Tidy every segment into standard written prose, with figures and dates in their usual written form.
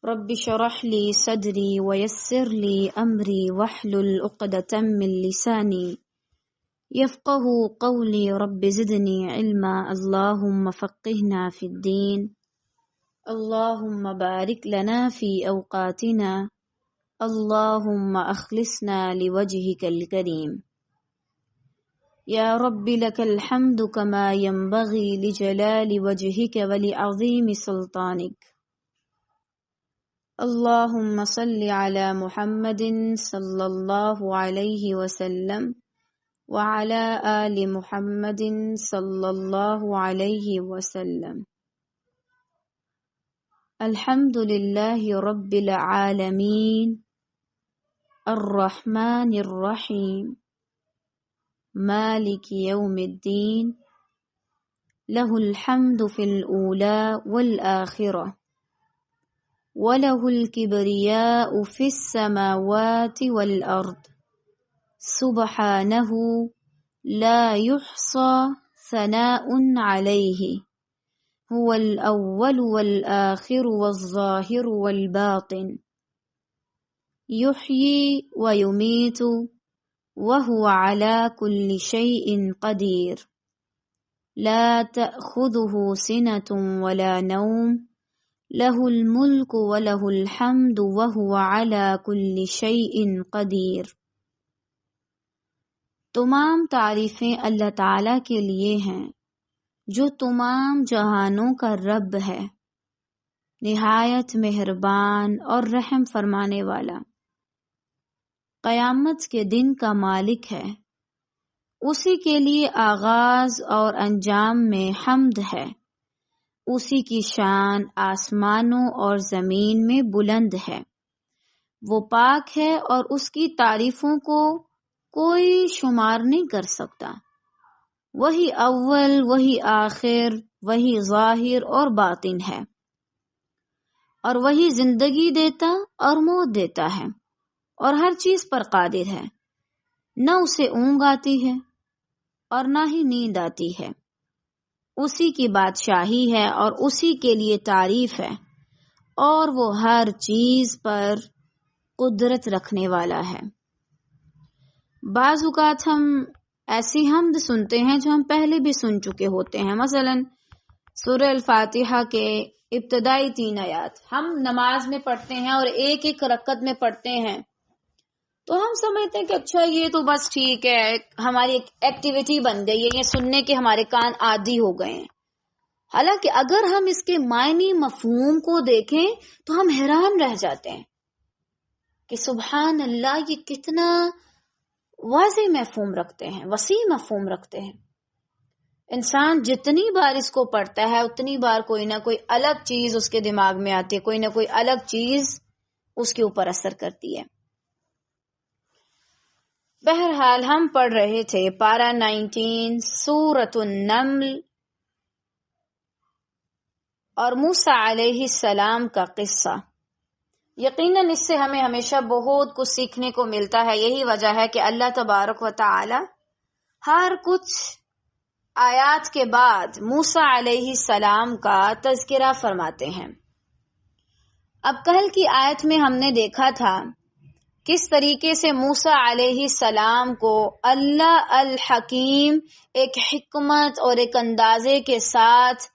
رب اشرح لي صدري ويسر لي أمري واحلل عقدة من لساني يفقهوا قولي رب زدني علما اللهم فقهنا في الدين اللهم بارك لنا في أوقاتنا اللهم أخلصنا لوجهك الكريم يا رب لك الحمد كما ينبغي لجلال وجهك ولعظيم سلطانك اللهم صل على محمد صلى الله عليه وسلم وعلى آل محمد صلى الله عليه وسلم الحمد لله رب العالمين الرحمن الرحيم مالك يوم الدين له الحمد في الأولى والآخرة وله الكبرياء في السماوات والأرض سبحانه لا يحصى ثناء عليه هو الأول والآخر والظاهر والباطن يحيي ويميت وهو على كل شيء قدير لا تأخذه سنة ولا نوم له الملك وله الحمد وهو على كل شيء قدیر۔ تمام تعریفیں اللہ تعالیٰ کے لیے ہیں جو تمام جہانوں کا رب ہے، نہایت مہربان اور رحم فرمانے والا، قیامت کے دن کا مالک ہے، اسی کے لیے آغاز اور انجام میں حمد ہے، اسی کی شان آسمانوں اور زمین میں بلند ہے، وہ پاک ہے اور اس کی تعریفوں کو کوئی شمار نہیں کر سکتا، وہی اول وہی آخر وہی ظاہر اور باطن ہے، اور وہی زندگی دیتا اور موت دیتا ہے اور ہر چیز پر قادر ہے، نہ اسے اونگ آتی ہے اور نہ ہی نیند آتی ہے، اسی کی بادشاہی ہے اور اسی کے لیے تعریف ہے، اور وہ ہر چیز پر قدرت رکھنے والا ہے۔ بعض اوقات ہم ایسی حمد سنتے ہیں جو ہم پہلے بھی سن چکے ہوتے ہیں، مثلا سورہ الفاتحہ کے ابتدائی 3 آیات ہم نماز میں پڑھتے ہیں اور ایک ایک رکعت میں پڑھتے ہیں، تو ہم سمجھتے ہیں کہ اچھا یہ تو بس ٹھیک ہے، ہماری ایک ایکٹیویٹی بن گئی ہے، یہ سننے کے ہمارے کان عادی ہو گئے ہیں۔ حالانکہ اگر ہم اس کے معنی مفہوم کو دیکھیں تو ہم حیران رہ جاتے ہیں کہ سبحان اللہ، یہ کتنا واضح مفہوم رکھتے ہیں، وسیع مفہوم رکھتے ہیں۔ انسان جتنی بار اس کو پڑھتا ہے اتنی بار کوئی نہ کوئی الگ چیز اس کے دماغ میں آتی ہے، کوئی نہ کوئی الگ چیز اس کے اوپر اثر کرتی ہے۔ بہرحال ہم پڑھ رہے تھے پارہ 19 سورۃ النمل اور موسیٰ علیہ السلام کا قصہ۔ یقیناً اس سے ہمیں ہمیشہ بہت کچھ سیکھنے کو ملتا ہے، یہی وجہ ہے کہ اللہ تبارک و تعالی ہر کچھ آیات کے بعد موسیٰ علیہ السلام کا تذکرہ فرماتے ہیں۔ اب کل کی آیت میں ہم نے دیکھا تھا کس طریقے سے موسیٰ علیہ السلام کو اللہ الحکیم ایک حکمت اور ایک اندازے کے ساتھ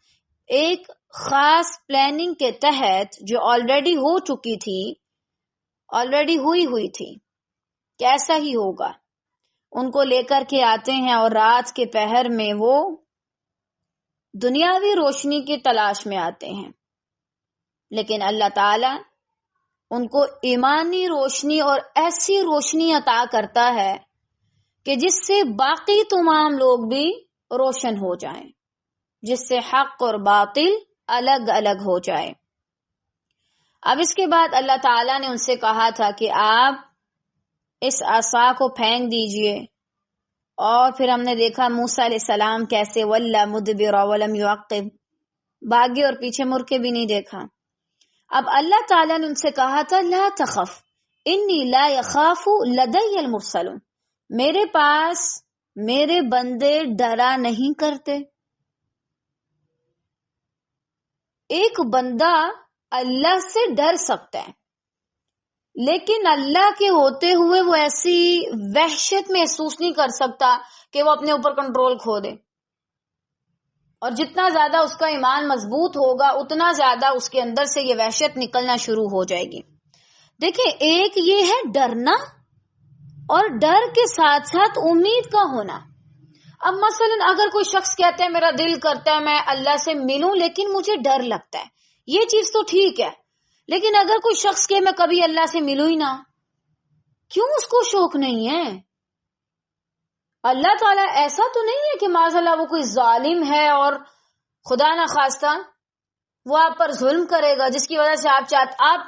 ایک خاص پلاننگ کے تحت جو آلریڈی ہو چکی تھی، آلریڈی ہوئی تھی کہ ایسا ہی ہوگا، ان کو لے کر کے آتے ہیں اور رات کے پہر میں وہ دنیاوی روشنی کی تلاش میں آتے ہیں، لیکن اللہ تعالی ان کو ایمانی روشنی اور ایسی روشنی عطا کرتا ہے کہ جس سے باقی تمام لوگ بھی روشن ہو جائیں، جس سے حق اور باطل الگ الگ ہو جائے۔ اب اس کے بعد اللہ تعالیٰ نے ان سے کہا تھا کہ آپ اس عصا کو پھینک دیجئے، اور پھر ہم نے دیکھا موسیٰ علیہ السلام کیسے وَلَّا مُدْبِرًا وَلَمْ يُعَقِّبْ، بھاگے اور پیچھے مڑ کے بھی نہیں دیکھا۔ اب اللہ تعالیٰ نے ان سے کہا تھا لا تخف انی لا یخاف لدی المرسلون، میرے پاس میرے بندے ڈرا نہیں کرتے۔ ایک بندہ اللہ سے ڈر سکتا ہے، لیکن اللہ کے ہوتے ہوئے وہ ایسی وحشت محسوس نہیں کر سکتا کہ وہ اپنے اوپر کنٹرول کھو دے. اور جتنا زیادہ اس کا ایمان مضبوط ہوگا اتنا زیادہ اس کے اندر سے یہ وحشت نکلنا شروع ہو جائے گی. دیکھیں، ایک یہ ہے ڈرنا، اور ڈر کے ساتھ ساتھ امید کا ہونا. اب مثلا اگر کوئی شخص کہتا ہے میرا دل کرتا ہے میں اللہ سے ملوں لیکن مجھے ڈر لگتا ہے، یہ چیز تو ٹھیک ہے. لیکن اگر کوئی شخص کہ میں کبھی اللہ سے ملوں ہی نہ، کیوں اس کو شوق نہیں ہے؟ اللہ تعالیٰ ایسا تو نہیں ہے کہ معاذ اللہ وہ کوئی ظالم ہے اور خدا نہ خواستہ وہ آپ پر ظلم کرے گا جس کی وجہ سے آپ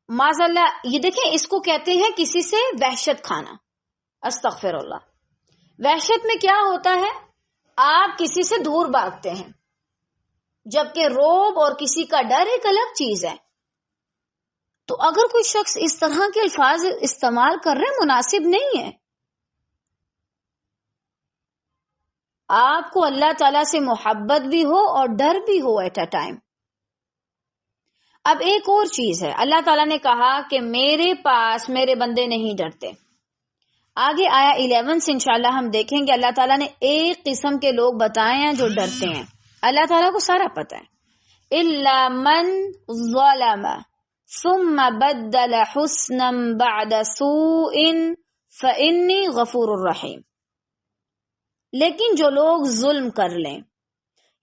معاذ اللہ، یہ دیکھیں اس کو کہتے ہیں کسی سے وحشت کھانا. استغفر اللہ. وحشت میں کیا ہوتا ہے؟ آپ کسی سے دور بھاگتے ہیں، جبکہ روب اور کسی کا ڈر ایک الگ چیز ہے. تو اگر کوئی شخص اس طرح کے الفاظ استعمال کر رہے مناسب نہیں ہے. آپ کو اللہ تعالیٰ سے محبت بھی ہو اور ڈر بھی ہو ایٹ اے ٹائم. اب ایک اور چیز ہے، اللہ تعالیٰ نے کہا کہ میرے پاس میرے بندے نہیں ڈرتے. آگے آیا 11 سے انشاءاللہ ہم دیکھیں گے اللہ تعالیٰ نے ایک قسم کے لوگ بتائے ہیں جو ڈرتے ہیں. اللہ تعالیٰ کو سارا پتہ ہے. إِلَّا مَنْ ظَلَمَ ثُمَّ بَدَّلَ حُسْنًا بَعْدَ سُوءٍ فَإِنِّي غَفُورٌ رَحِيمٌ. لیکن جو لوگ ظلم کر لیں،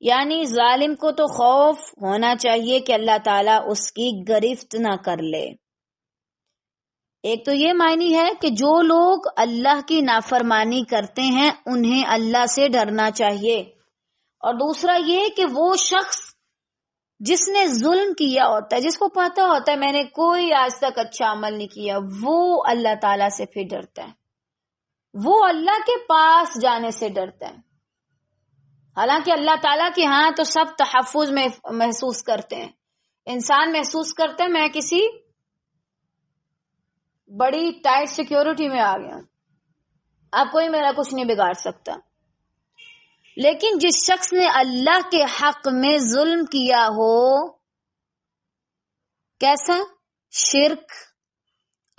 یعنی ظالم کو تو خوف ہونا چاہیے کہ اللہ تعالیٰ اس کی گرفت نہ کر لے. ایک تو یہ معنی ہے کہ جو لوگ اللہ کی نافرمانی کرتے ہیں انہیں اللہ سے ڈرنا چاہیے، اور دوسرا یہ کہ وہ شخص جس نے ظلم کیا ہوتا ہے، جس کو پتا ہوتا ہے میں نے کوئی آج تک اچھا عمل نہیں کیا، وہ اللہ تعالیٰ سے پھر ڈرتا ہے، وہ اللہ کے پاس جانے سے ڈرتا ہے. حالانکہ اللہ تعالیٰ کے ہاں تو سب تحفظ میں محسوس کرتے ہیں. انسان محسوس کرتے ہیں میں کسی بڑی ٹائٹ سیکیورٹی میں آ گیا، اب کوئی میرا کچھ نہیں بگاڑ سکتا. لیکن جس شخص نے اللہ کے حق میں ظلم کیا ہو، کیسا شرک،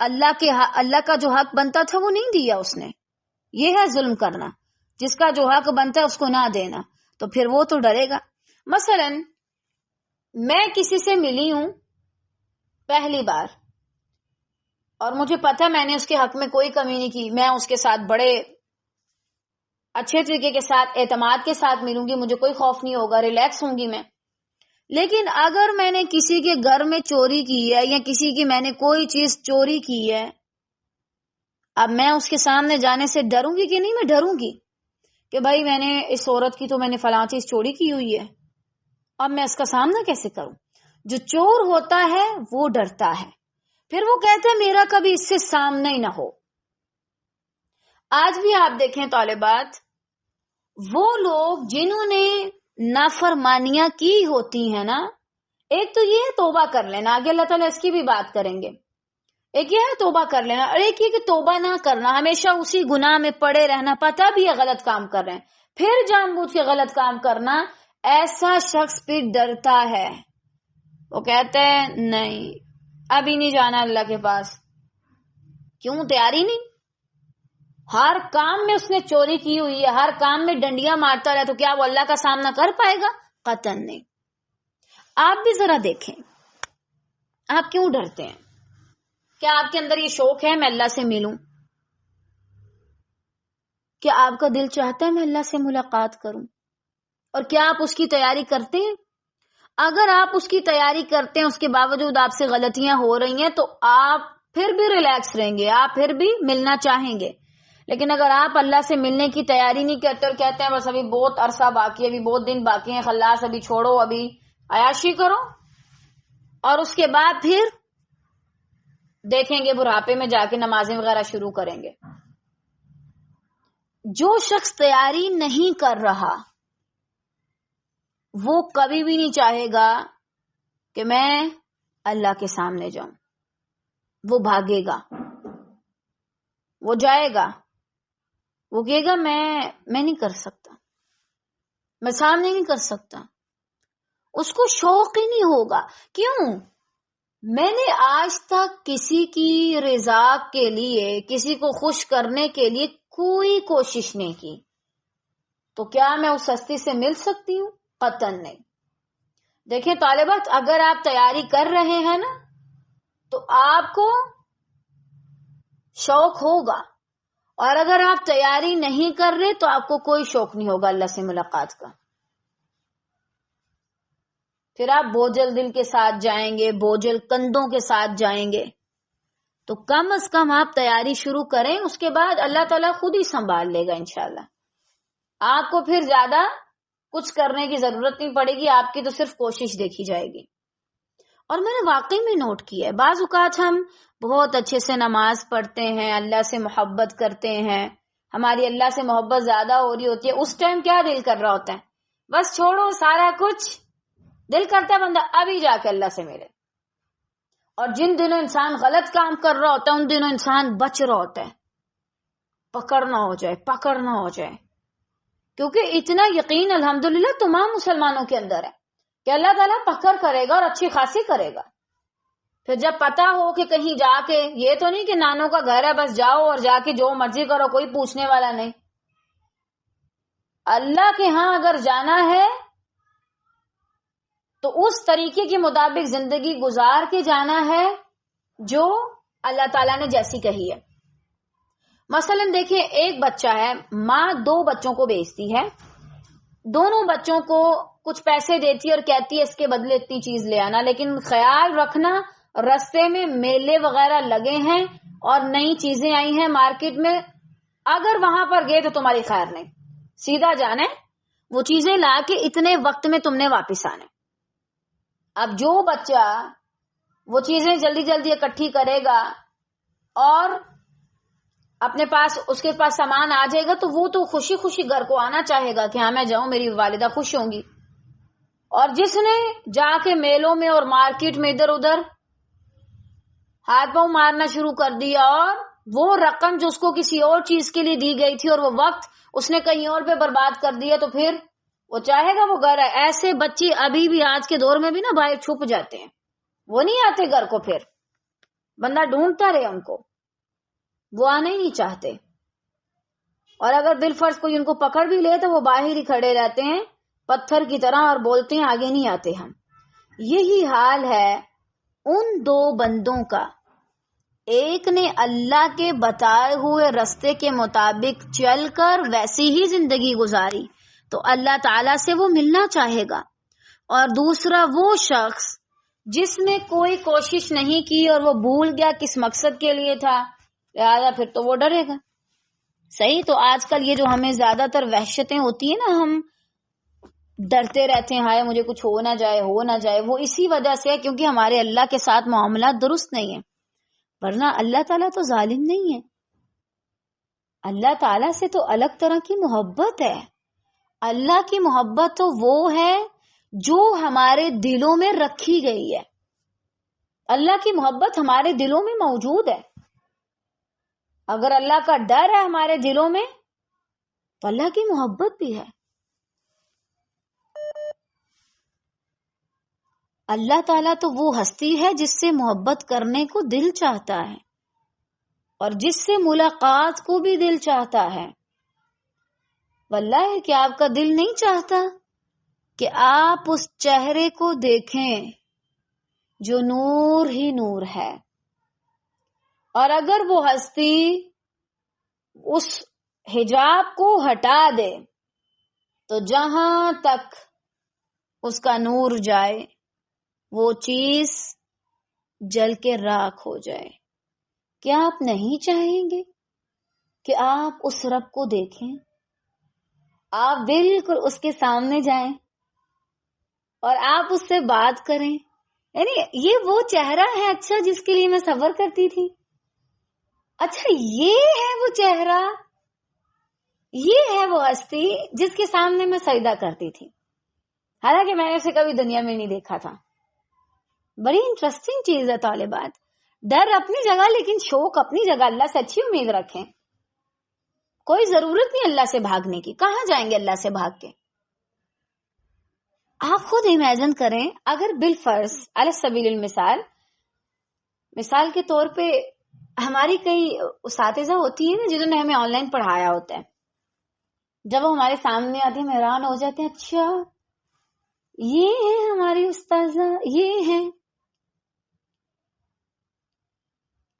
اللہ کا جو حق بنتا تھا وہ نہیں دیا اس نے، یہ ہے ظلم کرنا. جس کا جو حق بنتا ہے اس کو نہ دینا، تو پھر وہ تو ڈرے گا. مثلا میں کسی سے ملی ہوں پہلی بار اور مجھے پتا میں نے اس کے حق میں کوئی کمی نہیں کی، میں اس کے ساتھ بڑے اچھے طریقے کے ساتھ اعتماد کے ساتھ ملوں گی، مجھے کوئی خوف نہیں ہوگا، ریلیکس ہوں گی میں. لیکن اگر میں نے کسی کے گھر میں چوری کی ہے یا کسی کی میں نے کوئی چیز چوری کی ہے، اب میں اس کے سامنے جانے سے ڈروں گی کہ نہیں؟ میں ڈروں گی کہ بھائی میں نے اس عورت کی تو میں نے فلاں چیز چوری کی ہوئی ہے، اب میں اس کا سامنا کیسے کروں؟ جو چور ہوتا ہے وہ ڈرتا ہے، پھر وہ کہتا ہے میرا کبھی اس سے سامنا ہی نہ ہو. آج بھی آپ دیکھیں طالبات، وہ لوگ جنہوں نے نافرمانیاں کی ہوتی ہیں نا، ایک تو یہ ہے توبہ کر لینا، آگے اللہ تعالیٰ اس کی بھی بات کریں گے. ایک یہ ہے توبہ کر لینا، اور ایک یہ کہ توبہ نہ کرنا، ہمیشہ اسی گناہ میں پڑے رہنا، پتہ بھی ہے غلط کام کر رہے ہیں پھر جان بوجھ کے غلط کام کرنا. ایسا شخص پھر ڈرتا ہے، وہ کہتا ہے نہیں ابھی نہیں جانا اللہ کے پاس. کیوں؟ تیاری نہیں. ہر کام میں اس نے چوری کی ہوئی ہے، ہر کام میں ڈنڈیاں مارتا رہا، تو کیا وہ اللہ کا سامنا کر پائے گا؟ قطعاً نہیں. آپ بھی ذرا دیکھیں آپ کیوں ڈرتے ہیں. کیا آپ کے اندر یہ شوق ہے میں اللہ سے ملوں؟ کیا آپ کا دل چاہتا ہے میں اللہ سے ملاقات کروں؟ اور کیا آپ اس کی تیاری کرتے ہیں؟ اگر آپ اس کی تیاری کرتے ہیں، اس کے باوجود آپ سے غلطیاں ہو رہی ہیں، تو آپ پھر بھی ریلیکس رہیں گے، آپ پھر بھی ملنا چاہیں گے. لیکن اگر آپ اللہ سے ملنے کی تیاری نہیں کرتے اور کہتے ہیں بس ابھی بہت عرصہ باقی ہے، ابھی بہت دن باقی ہیں، خلاص ابھی چھوڑو، ابھی عیاشی کرو، اور اس کے بعد پھر دیکھیں گے بڑھاپے میں جا کے نمازیں وغیرہ شروع کریں گے. جو شخص تیاری نہیں کر رہا وہ کبھی بھی نہیں چاہے گا کہ میں اللہ کے سامنے جاؤں. وہ بھاگے گا، وہ جائے گا، وہ کہے گا میں نہیں کر سکتا، میں سامنے نہیں کر سکتا. اس کو شوق ہی نہیں ہوگا. کیوں؟ میں نے آج تک کسی کی رضا کے لیے، کسی کو خوش کرنے کے لیے کوئی کوشش نہیں کی، تو کیا میں اس ہستی سے مل سکتی ہوں؟ قطعاً نہیں۔ دیکھیں طالبات، اگر آپ تیاری کر رہے ہیں نا تو آپ کو شوق ہوگا، اور اگر آپ تیاری نہیں کر رہے تو آپ کو کوئی شوق نہیں ہوگا اللہ سے ملاقات کا۔ پھر آپ بوجھل دل کے ساتھ جائیں گے، بوجھل کندھوں کے ساتھ جائیں گے۔ تو کم از کم آپ تیاری شروع کریں، اس کے بعد اللہ تعالیٰ خود ہی سنبھال لے گا انشاءاللہ۔ آپ کو پھر زیادہ کچھ کرنے کی ضرورت نہیں پڑے گی، آپ کی تو صرف کوشش دیکھی جائے گی۔ اور میں نے واقعی میں نوٹ کیا ہے، بعض اوقات ہم بہت اچھے سے نماز پڑھتے ہیں، اللہ سے محبت کرتے ہیں، ہماری اللہ سے محبت زیادہ ہو رہی ہوتی ہے، اس ٹائم کیا دل کر رہا ہوتا ہے؟ بس چھوڑو سارا کچھ، دل کرتا ہے بندہ ابھی جا کے اللہ سے ملے۔ اور جن دنوں انسان غلط کام کر رہا ہوتا ہے ان دنوں انسان بچ رہا ہوتا ہے، پکڑ نہ ہو جائے، کیونکہ اتنا یقین الحمدللہ تمام مسلمانوں کے اندر ہے کہ اللہ تعالیٰ پکڑ کرے گا اور اچھی خاصی کرے گا۔ پھر جب پتا ہو کہ کہیں جا کے، یہ تو نہیں کہ نانوں کا گھر ہے بس جاؤ اور جا کے جو مرضی کرو، کوئی پوچھنے والا نہیں۔ اللہ کے ہاں اگر جانا ہے تو اس طریقے کے مطابق زندگی گزار کے جانا ہے جو اللہ تعالیٰ نے جیسی کہی ہے۔ مثلا دیکھیں، ایک بچہ ہے، ماں 2 بچوں کو بیچتی ہے، دونوں بچوں کو کچھ پیسے دیتی ہے اور کہتی ہے اس کے بدلے اتنی چیز لے آنا، لیکن خیال رکھنا رستے میں میلے وغیرہ لگے ہیں اور نئی چیزیں آئی ہیں مارکیٹ میں، اگر وہاں پر گئے تو تمہاری خیر نہیں، سیدھا جانا ہے، وہ چیزیں لا کے اتنے وقت میں تم نے واپس آنا ہے۔ اب جو بچہ وہ چیزیں جلدی جلدی اکٹھی کرے گا اور اپنے پاس، اس کے پاس سامان آ جائے گا تو وہ تو خوشی خوشی گھر کو آنا چاہے گا کہ ہاں میں جاؤں، میری والدہ خوش ہوں گی۔ اور جس نے جا کے میلوں میں اور مارکیٹ میں ادھر ادھر ہاتھ پاؤں مارنا شروع کر دیا اور وہ رقم جو اس کو کسی اور چیز کے لیے دی گئی تھی اور وہ وقت اس نے کہیں اور پہ برباد کر دیا، تو پھر وہ چاہے گا وہ گھر ہے۔ ایسے بچے ابھی بھی آج کے دور میں بھی نا باہر چھپ جاتے ہیں، وہ نہیں آتے گھر کو، پھر بندہ ڈھونڈتا رہے ان کو، وہ آنے ہی نہیں چاہتے۔ اور اگر بالفرض کوئی ان کو پکڑ بھی لے تو وہ باہر ہی کھڑے رہتے ہیں پتھر کی طرح اور بولتے ہیں آگے نہیں آتے ہم۔ یہی حال ہے ان 2 بندوں کا، ایک نے اللہ کے بتائے ہوئے رستے کے مطابق چل کر ویسی ہی زندگی گزاری تو اللہ تعالیٰ سے وہ ملنا چاہے گا، اور دوسرا وہ شخص جس نے کوئی کوشش نہیں کی اور وہ بھول گیا کس مقصد کے لیے تھا، لہذا پھر تو وہ ڈرے گا۔ صحیح، تو آج کل یہ جو ہمیں زیادہ تر وحشتیں ہوتی ہیں نا، ہم ڈرتے رہتے ہیں ہائے مجھے کچھ ہو نہ جائے، وہ اسی وجہ سے ہے کیونکہ ہمارے اللہ کے ساتھ معاملات درست نہیں ہیں۔ ورنہ اللہ تعالیٰ تو ظالم نہیں ہے، اللہ تعالیٰ سے تو الگ طرح کی محبت ہے۔ اللہ کی محبت تو وہ ہے جو ہمارے دلوں میں رکھی گئی ہے، اللہ کی محبت ہمارے دلوں میں موجود ہے۔ اگر اللہ کا ڈر ہے ہمارے دلوں میں تو اللہ کی محبت بھی ہے۔ اللہ تعالیٰ تو وہ ہستی ہے جس سے محبت کرنے کو دل چاہتا ہے اور جس سے ملاقات کو بھی دل چاہتا ہے۔ واللہ کہ آپ کا دل نہیں چاہتا کہ آپ اس چہرے کو دیکھیں جو نور ہی نور ہے، اور اگر وہ ہستی اس حجاب کو ہٹا دے تو جہاں تک اس کا نور جائے وہ چیز جل کے راکھ ہو جائے۔ کیا آپ نہیں چاہیں گے کہ آپ اس رب کو دیکھیں، آپ بالکل اس کے سامنے جائیں اور آپ اس سے بات کریں؟ یعنی یہ وہ چہرہ ہے اچھا جس کے لیے میں صبر کرتی تھی، اچھا یہ ہے وہ چہرہ، یہ ہے وہ ہستی جس کے سامنے میں سجدہ کرتی تھی، حالانکہ میں نے اسے کبھی دنیا میں نہیں دیکھا تھا۔ بڑی انٹرسٹنگ چیز ہے طالبات، ڈر اپنی جگہ لیکن شوق اپنی جگہ، اللہ سے اچھی امید رکھیں۔ کوئی ضرورت نہیں اللہ سے بھاگنے کی، کہاں جائیں گے اللہ سے بھاگ کے؟ آپ خود امیجن کریں، اگر بالفرض علی سبیل المثال مثال کے طور پہ ہماری کئی اساتذہ ہوتی ہیں نا جنہوں نے ہمیں آن لائن پڑھایا ہوتا ہے، جب وہ ہمارے سامنے آتے ہیں ہم حیران ہو جاتے ہیں، اچھا یہ ہے ہماری استاذہ، یہ ہے،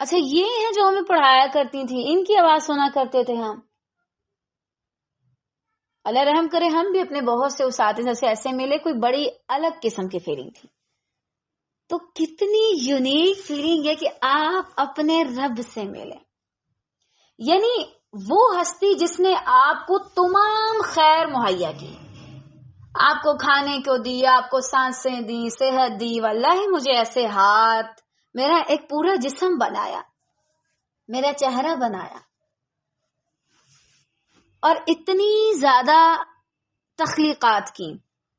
اچھا یہ ہے جو ہمیں پڑھایا کرتی تھی، ان کی آواز سنا کرتے تھے ہم۔ اللہ رحم کرے، ہم بھی اپنے بہت سے اساتذہ سے ایسے ملے، کوئی بڑی الگ قسم کی فیلنگ تھی۔ تو کتنی یونیک فیلنگ ہے کہ آپ اپنے رب سے ملیں، یعنی وہ ہستی جس نے آپ کو تمام خیر مہیا کی، آپ کو کھانے کو دی، آپ کو سانسیں دی، صحت دی، واللہ مجھے ایسے ہاتھ، میرا ایک پورا جسم بنایا، میرا چہرہ بنایا، اور اتنی زیادہ تخلیقات کی،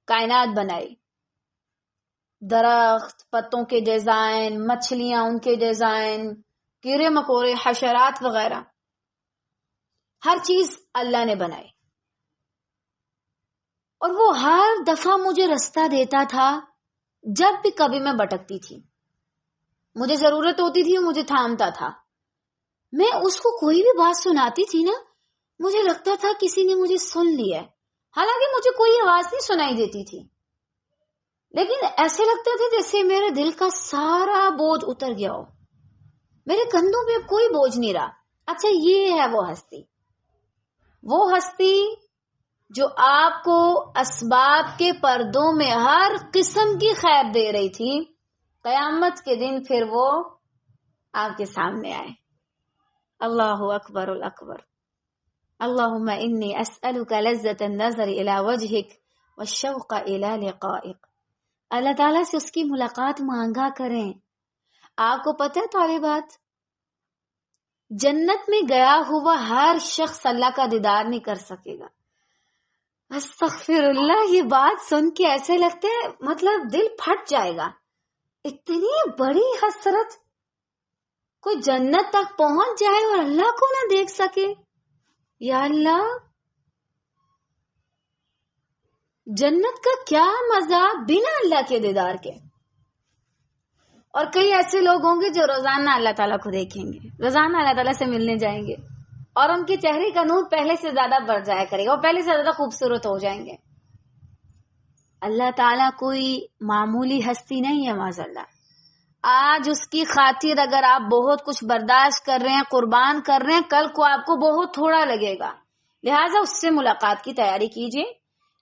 کائنات بنائی، درخت، پتوں کے ڈیزائن، مچھلیاں ان کے ڈیزائن، کیڑے مکوڑے، حشرات وغیرہ، ہر چیز اللہ نے بنائی۔ اور وہ ہر دفعہ مجھے راستہ دیتا تھا جب بھی کبھی میں بھٹکتی تھی، مجھے ضرورت ہوتی تھی وہ مجھے تھامتا تھا۔ میں اس کو کوئی بھی بات سناتی تھی نا، مجھے لگتا تھا کسی نے مجھے سن لیا ہے، حالانکہ مجھے کوئی آواز نہیں سنائی دیتی تھی، لیکن ایسے لگتا تھا جیسے میرے دل کا سارا بوجھ اتر گیا ہو، میرے کندھوں پہ اب کوئی بوجھ نہیں رہا۔ اچھا یہ ہے وہ ہستی جو آپ کو اسباب کے پردوں میں ہر قسم کی خیر دے رہی تھی، قیامت کے دن پھر وہ آپ کے سامنے آئے۔ اللہ اکبر الاکبر، اللہم انی اسألک لذت النظر الى وجہک والشوق الى لقائک۔ اللہ تعالیٰ سے اس کی ملاقات مانگا کریں۔ آپ کو پتہ ہے طالبات، جنت میں گیا ہوا ہر شخص اللہ کا دیدار نہیں کر سکے گا۔ استغفر اللہ، یہ بات سن کے ایسے لگتا ہے مطلب دل پھٹ جائے گا، اتنی بڑی حسرت، کوئی جنت تک پہنچ جائے اور اللہ کو نہ دیکھ سکے۔ یا اللہ، جنت کا کیا مزہ بنا اللہ کے دیدار کے۔ اور کئی ایسے لوگ ہوں گے جو روزانہ اللہ تعالیٰ کو دیکھیں گے، روزانہ اللہ تعالیٰ سے ملنے جائیں گے، اور ان کے چہرے کا نور پہلے سے زیادہ بڑھ جایا کرے گا، اور پہلے سے زیادہ خوبصورت ہو جائیں گے۔ اللہ تعالیٰ کوئی معمولی ہستی نہیں ہے معاذ اللہ۔ آج اس کی خاطر اگر آپ بہت کچھ برداشت کر رہے ہیں، قربان کر رہے ہیں، کل کو آپ کو بہت تھوڑا لگے گا، لہٰذا اس سے ملاقات کی تیاری کیجیے۔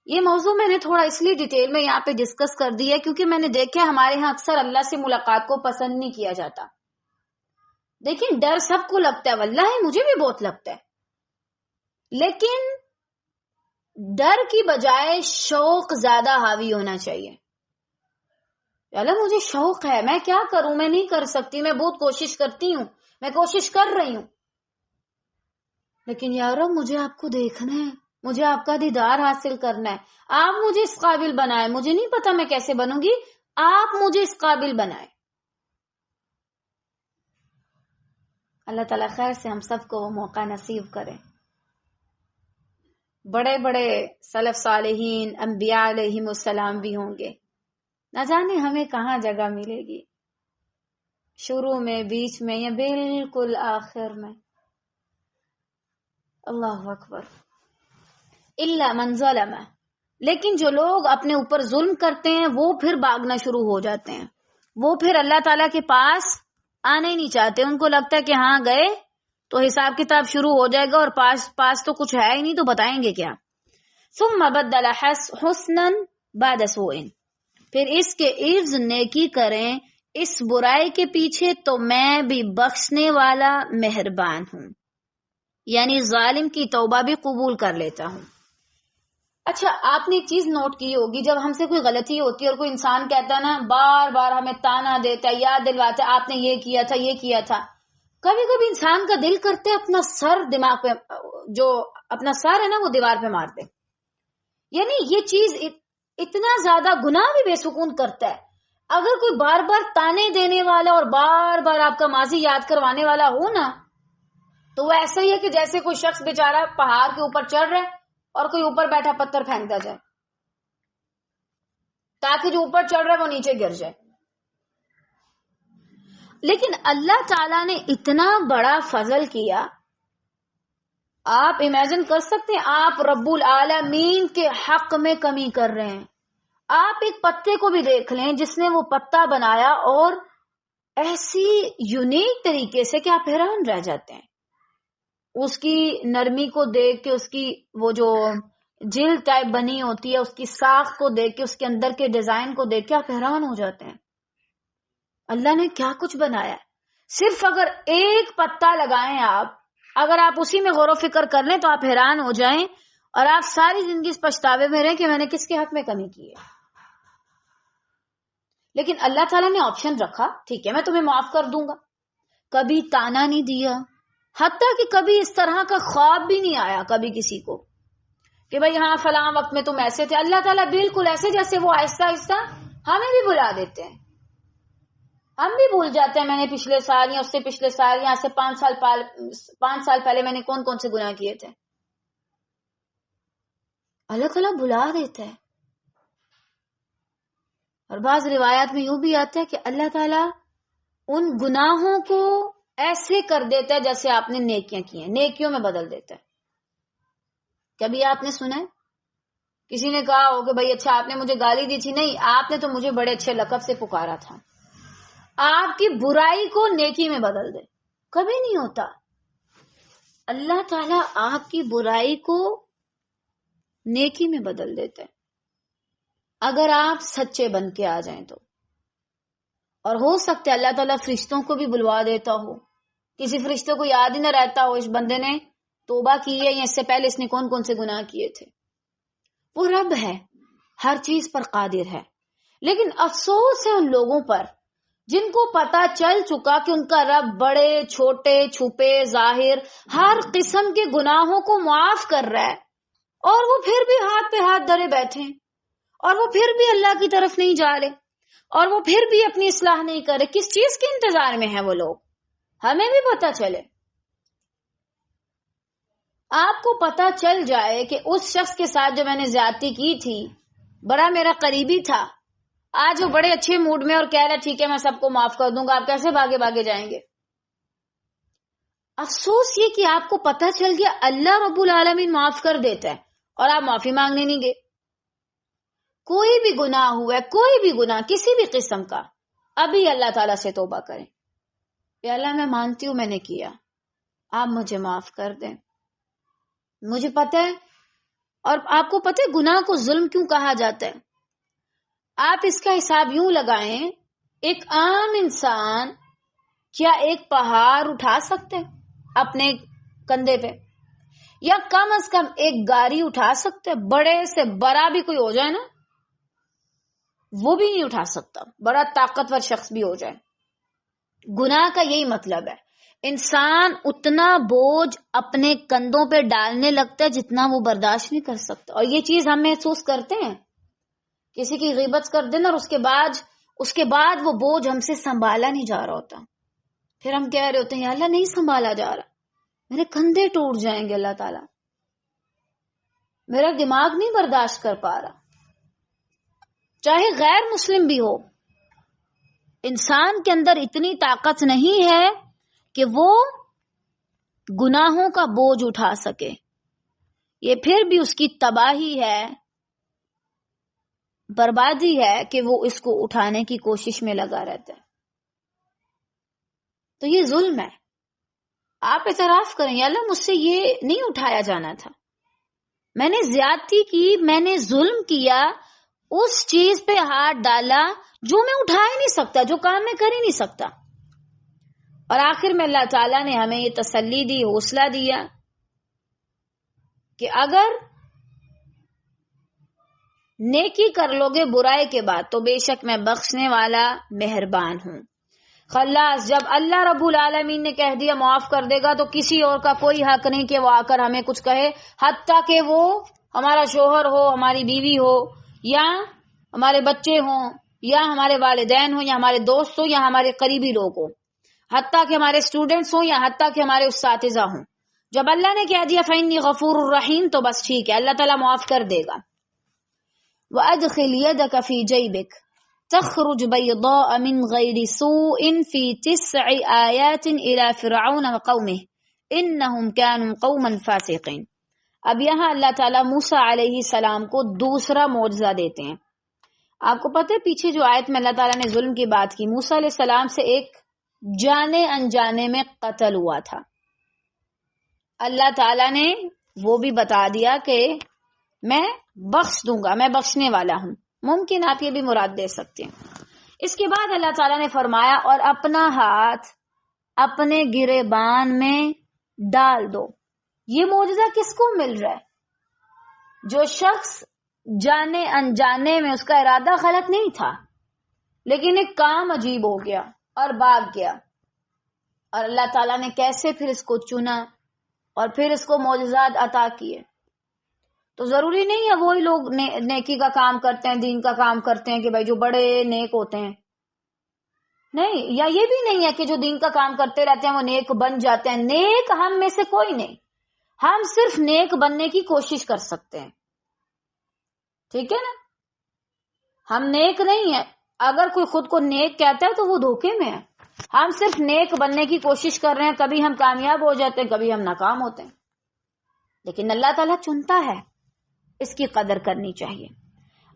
یہ موضوع میں نے تھوڑا اس لیے ڈیٹیل میں یہاں پہ ڈسکس کر دیا کیونکہ میں نے دیکھا ہمارے ہاں اکثر اللہ سے ملاقات کو پسند نہیں کیا جاتا۔ دیکھیں، ڈر سب کو لگتا ہے، واللہ مجھے بھی بہت لگتا ہے، لیکن ڈر کی بجائے شوق زیادہ حاوی ہونا چاہیے۔ اللہ مجھے شوق ہے، میں کیا کروں، میں نہیں کر سکتی، میں بہت کوشش کرتی ہوں، میں کوشش کر رہی ہوں، لیکن یا رب مجھے آپ کو دیکھنا ہے، مجھے آپ کا دیدار حاصل کرنا ہے، آپ مجھے اس قابل بنائے، مجھے نہیں پتا میں کیسے بنوں گی، آپ مجھے اس قابل بنائے۔ اللہ تعالیٰ خیر سے ہم سب کو وہ موقع نصیب کرے۔ بڑے بڑے سلف صالحین، انبیاء علیہم السلام بھی ہوں گے، نہ جانے ہمیں کہاں جگہ ملے گی، شروع میں، بیچ میں، یا بالکل آخر میں۔ اللہ اکبر۔ الا من ظلم، لیکن جو لوگ اپنے اوپر ظلم کرتے ہیں وہ پھر بھاگنا شروع ہو جاتے ہیں، وہ پھر اللہ تعالیٰ کے پاس آنے نہیں چاہتے، ان کو لگتا ہے کہ ہاں گئے تو حساب کتاب شروع ہو جائے گا، اور پاس تو کچھ ہے ہی نہیں تو بتائیں گے کیا۔ ثم بدل حسنا بعد سوء، پھر اس کے عوض نیکی کریں اس برائی کے پیچھے، تو میں بھی بخشنے والا مہربان ہوں، یعنی ظالم کی توبہ بھی قبول کر لیتا ہوں۔ اچھا، آپ نے ایک چیز نوٹ کی ہوگی، جب ہم سے کوئی غلطی ہوتی ہے اور کوئی انسان کہتا ہے نا، بار بار ہمیں تانا دیتا ہے، یاد دلواتا ہے آپ نے یہ کیا تھا، یہ کیا تھا، کبھی کبھی انسان کا دل کرتا ہے اپنا سر دماغ پہ، جو اپنا سر ہے نا وہ دیوار پہ مار دے۔ یعنی یہ چیز اتنا زیادہ گناہ بھی بے سکون کرتا ہے۔ اگر کوئی بار بار تانے دینے والا اور بار بار آپ کا ماضی یاد کروانے والا ہو نا، تو وہ ایسا ہی ہے کہ جیسے کوئی شخص بیچارہ پہاڑ کے اوپر چڑھ رہا ہے اور کوئی اوپر بیٹھا پتھر پھینکتا جائے تاکہ جو اوپر چڑھ رہا ہے وہ نیچے گر جائے۔ لیکن اللہ تعالیٰ نے اتنا بڑا فضل کیا. آپ امیجن کر سکتے ہیں آپ رب العالمین کے حق میں کمی کر رہے ہیں. آپ ایک پتے کو بھی دیکھ لیں جس نے وہ پتا بنایا اور ایسی یونیک طریقے سے کہ آپ حیران رہ جاتے ہیں. اس کی نرمی کو دیکھ کے، اس کی وہ جو جلد ٹائپ بنی ہوتی ہے اس کی ساخت کو دیکھ کے، اس کے اندر کے ڈیزائن کو دیکھ کے آپ حیران ہو جاتے ہیں. اللہ نے کیا کچھ بنایا ہے. صرف اگر ایک پتا لگائیں آپ، اگر آپ اسی میں غور و فکر کر لیں تو آپ حیران ہو جائیں اور آپ ساری زندگی اس پچھتاوے میں رہیں کہ میں نے کس کے حق میں کمی کی ہے. لیکن اللہ تعالیٰ نے آپشن رکھا، ٹھیک ہے میں تمہیں معاف کر دوں گا. کبھی تانا نہیں دیا، حتیٰ کہ کبھی اس طرح کا خواب بھی نہیں آیا کبھی کسی کو کہ بھائی ہاں فلاں وقت میں تم ایسے تھے. اللہ تعالیٰ بالکل ایسے جیسے وہ آہستہ آہستہ ہمیں بھی بلا دیتے ہیں. ہم بھی بھول جاتے ہیں میں نے پچھلے سال یا اس سے پچھلے سال یا سے 5 سال پہلے میں نے کون کون سے گناہ کیے تھے. اللہ تعالیٰ بلا دیتا ہے. اور بعض روایات میں یوں بھی آتا ہے کہ اللہ تعالیٰ ان گناہوں کو ایسے کر دیتا ہے جیسے آپ نے نیکیاں کی ہیں، نیکیوں میں بدل دیتا ہے. کبھی آپ نے سنا ہے کسی نے کہا ہو کہ بھائی اچھا آپ نے مجھے گالی دی تھی؟ نہیں، آپ نے تو مجھے بڑے اچھے لقب سے پکارا تھا. آپ کی برائی کو نیکی میں بدل دے، کبھی نہیں ہوتا. اللہ تعالیٰ آپ کی برائی کو نیکی میں بدل دیتے ہیں اگر آپ سچے بن کے آ جائیں تو. اور ہو سکتا ہے اللہ تعالیٰ فرشتوں کو بھی بلوا دیتا ہو، کسی فرشتے کو یاد ہی نہ رہتا ہو اس بندے نے توبہ کی ہے یا اس سے پہلے اس نے کون کون سے گناہ کیے تھے. وہ رب ہے، ہر چیز پر قادر ہے. لیکن افسوس ہے ان لوگوں پر جن کو پتا چل چکا کہ ان کا رب بڑے چھوٹے چھپے ظاہر ہر قسم کے گناہوں کو معاف کر رہا ہے، اور وہ پھر بھی ہاتھ پہ ہاتھ دھرے بیٹھے ہیں، اور وہ پھر بھی اللہ کی طرف نہیں جا رہے، اور وہ پھر بھی اپنی اصلاح نہیں کر رہے. کس چیز کے انتظار میں ہیں وہ لوگ؟ ہمیں بھی پتا چلے. آپ کو پتا چل جائے کہ اس شخص کے ساتھ جو میں نے زیادتی کی تھی بڑا میرا قریبی تھا، آج وہ بڑے اچھے موڈ میں اور کہہ رہا ٹھیک ہے میں سب کو معاف کر دوں گا، آپ کیسے بھاگے بھاگے جائیں گے؟ افسوس یہ کہ آپ کو پتا چل گیا اللہ رب العالمین معاف کر دیتا ہے اور آپ معافی مانگنے نہیں گئے. کوئی بھی گناہ ہوا ہے، کوئی بھی گناہ کسی بھی قسم کا، ابھی اللہ تعالیٰ سے توبہ کریں کہ اللہ میں مانتی ہوں میں نے کیا، آپ مجھے معاف کر دیں. مجھے پتہ ہے، اور آپ کو پتہ ہے گناہ کو ظلم کیوں کہا جاتا ہے؟ آپ اس کا حساب یوں لگائیں، ایک عام انسان کیا ایک پہاڑ اٹھا سکتے اپنے کندھے پہ؟ یا کم از کم ایک گاڑی اٹھا سکتے؟ بڑے سے بڑا بھی کوئی ہو جائے نا وہ بھی نہیں اٹھا سکتا، بڑا طاقتور شخص بھی ہو جائے. گناہ کا یہی مطلب ہے، انسان اتنا بوجھ اپنے کندھوں پہ ڈالنے لگتا ہے جتنا وہ برداشت نہیں کر سکتا. اور یہ چیز ہم محسوس کرتے ہیں، کسی کی غیبت کر دینا اور اس کے بعد وہ بوجھ ہم سے سنبھالا نہیں جا رہا ہوتا، پھر ہم کہہ رہے ہوتے ہیں یا اللہ نہیں سنبھالا جا رہا، میرے کندھے ٹوٹ جائیں گے اللہ تعالیٰ، میرا دماغ نہیں برداشت کر پا رہا. چاہے غیر مسلم بھی ہو، انسان کے اندر اتنی طاقت نہیں ہے کہ وہ گناہوں کا بوجھ اٹھا سکے. یہ پھر بھی اس کی تباہی ہے، بربادی ہے کہ وہ اس کو اٹھانے کی کوشش میں لگا رہتا ہے. تو یہ ظلم ہے. آپ اعتراف کریں یا اللہ مجھ سے یہ نہیں اٹھایا جانا تھا، میں نے زیادتی کی، میں نے ظلم کیا، اس چیز پہ ہاتھ ڈالا جو میں اٹھا ہی نہیں سکتا، جو کام میں کر ہی نہیں سکتا. اور آخر میں اللہ تعالیٰ نے ہمیں یہ تسلی دی، حوصلہ دیا کہ اگر نیکی کر لوگے برائی کے بعد تو بے شک میں بخشنے والا مہربان ہوں. خلاص جب اللہ رب العالمین نے کہہ دیا معاف کر دے گا تو کسی اور کا کوئی حق نہیں کہ وہ آ کر ہمیں کچھ کہے، حتیٰ کہ وہ ہمارا شوہر ہو، ہماری بیوی ہو، یا ہمارے بچے ہوں، یا ہمارے والدین ہوں، یا ہمارے دوست ہوں، یا ہمارے قریبی لوگ ہوں، حتیٰ کہ ہمارے اسٹوڈنٹس ہوں، یا حتیٰ کہ ہمارے اساتذہ ہوں. جب اللہ نے کہہ دیا فَإِنِّي غَفُورٌ رَحِيمٌ تو بس ٹھیک ہے، اللہ تعالیٰ معاف کر دے گا. وَأَدْخِلْ يَدَكَ فِي جَيْبِكَ تخرج بيضاء من غير سوء في 9 آيات إلى فرعون وقومه إنهم كانوا قوما فاسقين. اب یہاں اللہ تعالیٰ موسیٰ علیہ السلام کو دوسرا معجزہ دیتے ہیں. آپ کو پتہ ہے پیچھے جو آیت میں اللہ تعالیٰ نے ظلم کی بات کی، موسیٰ علیہ السلام سے ایک جانے انجانے میں قتل ہوا تھا. اللہ تعالیٰ نے وہ بھی بتا دیا کہ میں بخش دوں گا، میں بخشنے والا ہوں. ممکن آپ یہ بھی مراد دے سکتے ہیں. اس کے بعد اللہ تعالیٰ نے فرمایا اور اپنا ہاتھ اپنے گریبان میں ڈال دو. یہ معجزہ کس کو مل رہا ہے؟ جو شخص جانے انجانے میں اس کا ارادہ غلط نہیں تھا، لیکن ایک کام عجیب ہو گیا اور بھاگ گیا، اور اللہ تعالیٰ نے کیسے پھر اس کو چنا اور پھر اس کو معجزات عطا کیے. تو ضروری نہیں ہے وہی لوگ نیکی کا کام کرتے ہیں، دین کا کام کرتے ہیں کہ بھائی جو بڑے نیک ہوتے ہیں. نہیں، یا یہ بھی نہیں ہے کہ جو دین کا کام کرتے رہتے ہیں وہ نیک بن جاتے ہیں. نیک ہم میں سے کوئی نہیں، ہم صرف نیک بننے کی کوشش کر سکتے ہیں. ٹھیک ہے نا؟ ہم نیک نہیں ہیں. اگر کوئی خود کو نیک کہتا ہے تو وہ دھوکے میں ہے. ہم صرف نیک بننے کی کوشش کر رہے ہیں. کبھی ہم کامیاب ہو جاتے ہیں، کبھی ہم ناکام ہوتے ہیں، لیکن اللہ تعالیٰ چنتا ہے، اس کی قدر کرنی چاہیے.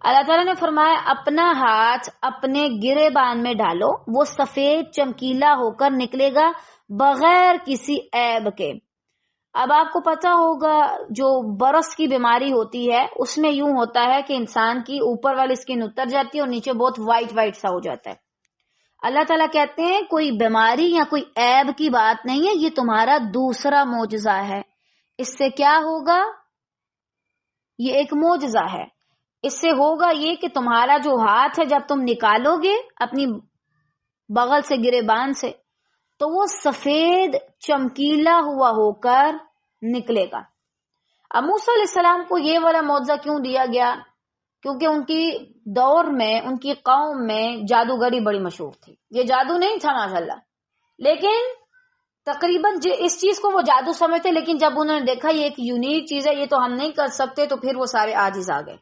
اللہ تعالیٰ نے فرمایا اپنا ہاتھ اپنے گریبان میں ڈالو، وہ سفید چمکیلا ہو کر نکلے گا بغیر کسی عیب کے. اب آپ کو پتا ہوگا جو برس کی بیماری ہوتی ہے اس میں یوں ہوتا ہے کہ انسان کی اوپر والی اسکن اتر جاتی ہے اور نیچے بہت وائٹ سا ہو جاتا ہے. اللہ تعالیٰ کہتے ہیں کوئی بیماری یا کوئی عیب کی بات نہیں ہے، یہ تمہارا دوسرا معجزہ ہے. اس سے کیا ہوگا؟ یہ ایک معجزہ ہے. اس سے ہوگا یہ کہ تمہارا جو ہاتھ ہے جب تم نکالو گے اپنی بغل سے گریبان سے تو وہ سفید چمکیلا ہوا ہو کر نکلے گا. اب موسیٰ علیہ السلام کو یہ والا معجزہ کیوں دیا گیا؟ کیونکہ ان کی دور میں، ان کی قوم میں جادوگری بڑی مشہور تھی. یہ جادو نہیں تھا ماشاءاللہ، لیکن تقریباً اس چیز کو وہ جادو سمجھتے، لیکن جب انہوں نے دیکھا یہ ایک یونیک چیز ہے، یہ تو ہم نہیں کر سکتے، تو پھر وہ سارے عاجز آ گئے.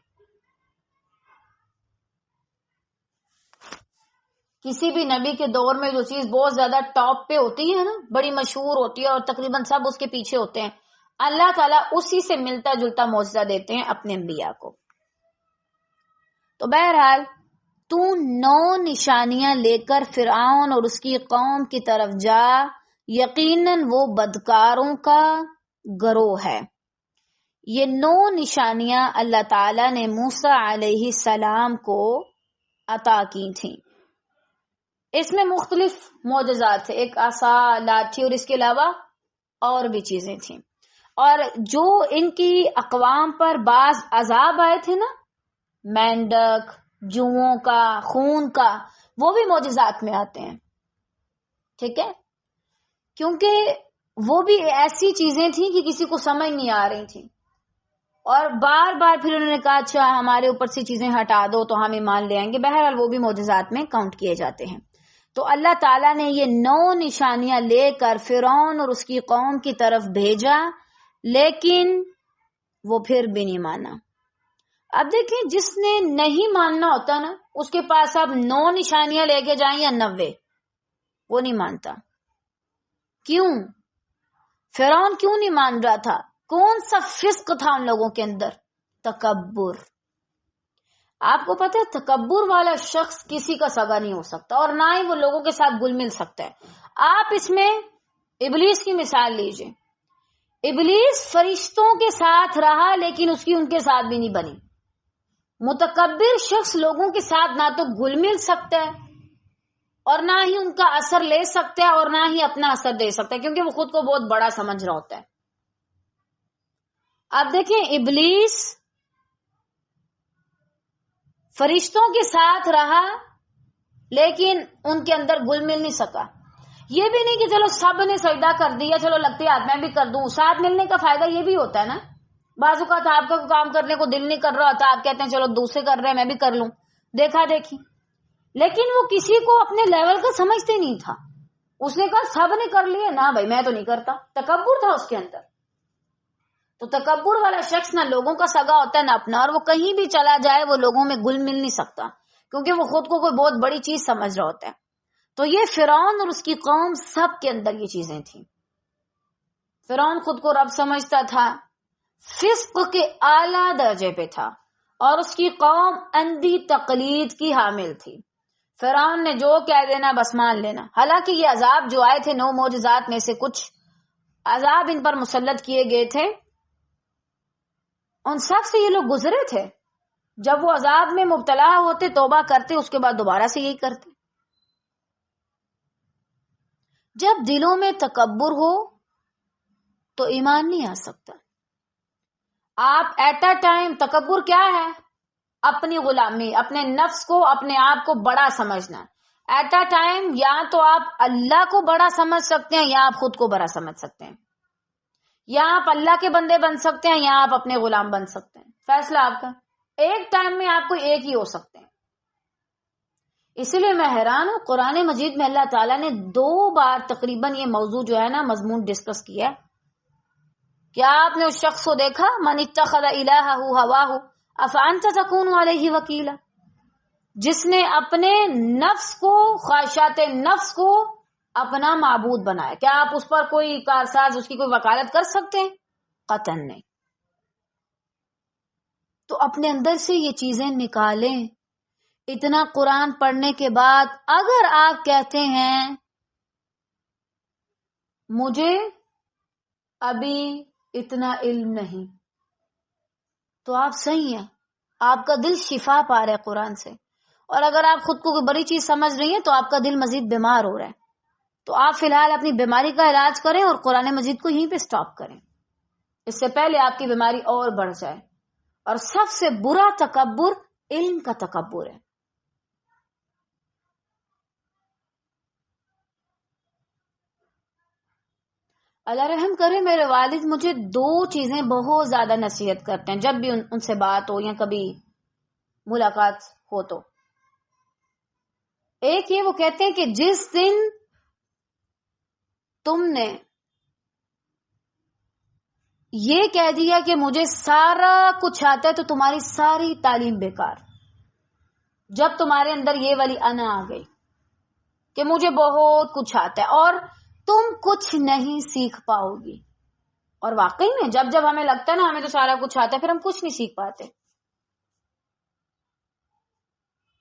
کسی بھی نبی کے دور میں جو چیز بہت زیادہ ٹاپ پہ ہوتی ہے نا، بڑی مشہور ہوتی ہے اور تقریباً سب اس کے پیچھے ہوتے ہیں، اللہ تعالیٰ اسی سے ملتا جلتا معجزہ دیتے ہیں اپنے انبیاء کو. تو بہرحال تو 9 نشانیاں لے کر فرعون اور اس کی قوم کی طرف جا، یقیناً وہ بدکاروں کا گروہ ہے. یہ 9 نشانیاں اللہ تعالیٰ نے موسیٰ علیہ السلام کو عطا کی تھیں. اس میں مختلف معجزات تھے، ایک عصا، لاٹھی، اور اس کے علاوہ اور بھی چیزیں تھیں. اور جو ان کی اقوام پر بعض عذاب آئے تھے نا، مینڈک، جوؤں کا، خون کا، وہ بھی معجزات میں آتے ہیں. ٹھیک ہے؟ کیونکہ وہ بھی ایسی چیزیں تھیں کہ کسی کو سمجھ نہیں آ رہی تھیں، اور بار بار پھر انہوں نے کہا اچھا ہمارے اوپر سے چیزیں ہٹا دو تو ہم ایمان لے آئیں گے. بہرحال وہ بھی معجزات میں کاؤنٹ کیے جاتے ہیں. تو اللہ تعالیٰ نے یہ 9 نشانیاں لے کر فرعون اور اس کی قوم کی طرف بھیجا، لیکن وہ پھر بھی نہیں مانا. اب دیکھیں جس نے نہیں ماننا ہوتا نا، اس کے پاس اب 9 نشانیاں لے کے جائیں یا 90، وہ نہیں مانتا. کیوں؟ فرعون کیوں نہیں مان رہا تھا؟ کون سا فسق تھا ان لوگوں کے اندر؟ تکبر. آپ کو پتہ ہے تکبر والا شخص کسی کا سگا نہیں ہو سکتا، اور نہ ہی وہ لوگوں کے ساتھ گل مل سکتا ہے. آپ اس میں ابلیس کی مثال لیجئے. ابلیس فرشتوں کے ساتھ رہا لیکن اس کی ان کے ساتھ بھی نہیں بنی. متکبر شخص لوگوں کے ساتھ نہ تو گل مل سکتا ہے اور نہ ہی ان کا اثر لے سکتا ہے اور نہ ہی اپنا اثر دے سکتا ہے، کیونکہ وہ خود کو بہت بڑا سمجھ رہا ہوتا ہے. اب دیکھیں ابلیس فرشتوں کے ساتھ رہا لیکن ان کے اندر گل مل نہیں سکا. یہ بھی نہیں کہ چلو سب نے سجدہ کر دیا، چلو لگتے ہاتھ میں بھی کر دوں. ساتھ ملنے کا فائدہ یہ بھی ہوتا ہے نا، بعض اوقات آپ کا کام کرنے کو دل نہیں کر رہا ہوتا، آپ کہتے ہیں چلو دوسرے کر رہے ہیں میں بھی کر لوں، دیکھا دیکھی. لیکن وہ کسی کو اپنے لیول کا سمجھتے نہیں تھا. اس نے کہا سب نے کر لیے، نہ بھائی میں تو نہیں کرتا. تکبر تھا اس کے اندر. تو تکبر والا شخص نہ لوگوں کا سگا ہوتا ہے نہ اپنا، اور وہ کہیں بھی چلا جائے وہ لوگوں میں گل مل نہیں سکتا، کیونکہ وہ خود کو کوئی بہت بڑی چیز سمجھ رہا ہوتا ہے. تو یہ فرعون اور اس کی قوم سب کے اندر یہ چیزیں تھیں. فرعون خود کو رب سمجھتا تھا، فسق کے اعلیٰ درجے پہ تھا، اور اس کی قوم اندھی تقلید کی حامل تھی. فرعون نے جو کہہ دینا بس مان لینا. حالانکہ یہ عذاب جو آئے تھے 9 معجزات میں سے کچھ عذاب ان پر مسلط کیے گئے تھے، ان سب سے یہ لوگ گزرے تھے. جب وہ عذاب میں مبتلا ہوتے توبہ کرتے، اس کے بعد دوبارہ سے یہی کرتے. جب دلوں میں تکبر ہو تو ایمان نہیں آ سکتا. آپ ایٹ اے ٹائم، تکبر کیا ہے؟ اپنی غلامی، اپنے نفس کو، اپنے آپ کو بڑا سمجھنا. ایٹ اے ٹائم یا تو آپ اللہ کو بڑا سمجھ سکتے ہیں یا آپ خود کو بڑا سمجھ سکتے ہیں، یا آپ اللہ کے بندے بن سکتے ہیں یا آپ اپنے غلام بن سکتے ہیں. فیصلہ آپ کا. ایک ٹائم میں آپ کو ایک ہی ہو سکتے ہیں. اسی لیے میں حیران ہوں، قرآن مجید میں اللہ تعالیٰ نے 2 بار تقریباً یہ موضوع جو ہے نا مضمون ڈسکس کیا ہے. کیا آپ نے اس شخص کو دیکھا؟ من اتخذ الہہ ہواہ افانت تکون علیہ وکیلا، جس نے اپنے نفس کو، خواہشات نفس کو اپنا معبود بنایا. کیا آپ اس پر کوئی کارساز، اس کی کوئی وکالت کر سکتے ہیں؟ قطعاً نہیں. تو اپنے اندر سے یہ چیزیں نکالیں. اتنا قرآن پڑھنے کے بعد اگر آپ کہتے ہیں مجھے ابھی اتنا علم نہیں، تو آپ صحیح ہیں، آپ کا دل شفا پا رہا ہے قرآن سے. اور اگر آپ خود کو کوئی بڑی چیز سمجھ رہی ہیں تو آپ کا دل مزید بیمار ہو رہا ہے. تو آپ فی الحال اپنی بیماری کا علاج کریں اور قرآن مجید کو یہیں پہ سٹاپ کریں، اس سے پہلے آپ کی بیماری اور بڑھ جائے. اور سب سے برا تکبر علم کا تکبر ہے. اللہ رحم کرے، میرے والد مجھے 2 چیزیں بہت زیادہ نصیحت کرتے ہیں جب بھی ان سے بات ہو یا کبھی ملاقات ہو تو. ایک یہ وہ کہتے ہیں کہ جس دن تم نے یہ کہہ دیا کہ مجھے سارا کچھ آتا ہے تو تمہاری ساری تعلیم بیکار. جب تمہارے اندر یہ والی انا آ گئی کہ مجھے بہت کچھ آتا ہے اور تم کچھ نہیں سیکھ پاؤ گی. اور واقعی میں جب ہمیں لگتا ہے نا ہمیں تو سارا کچھ آتا ہے، پھر ہم کچھ نہیں سیکھ پاتے.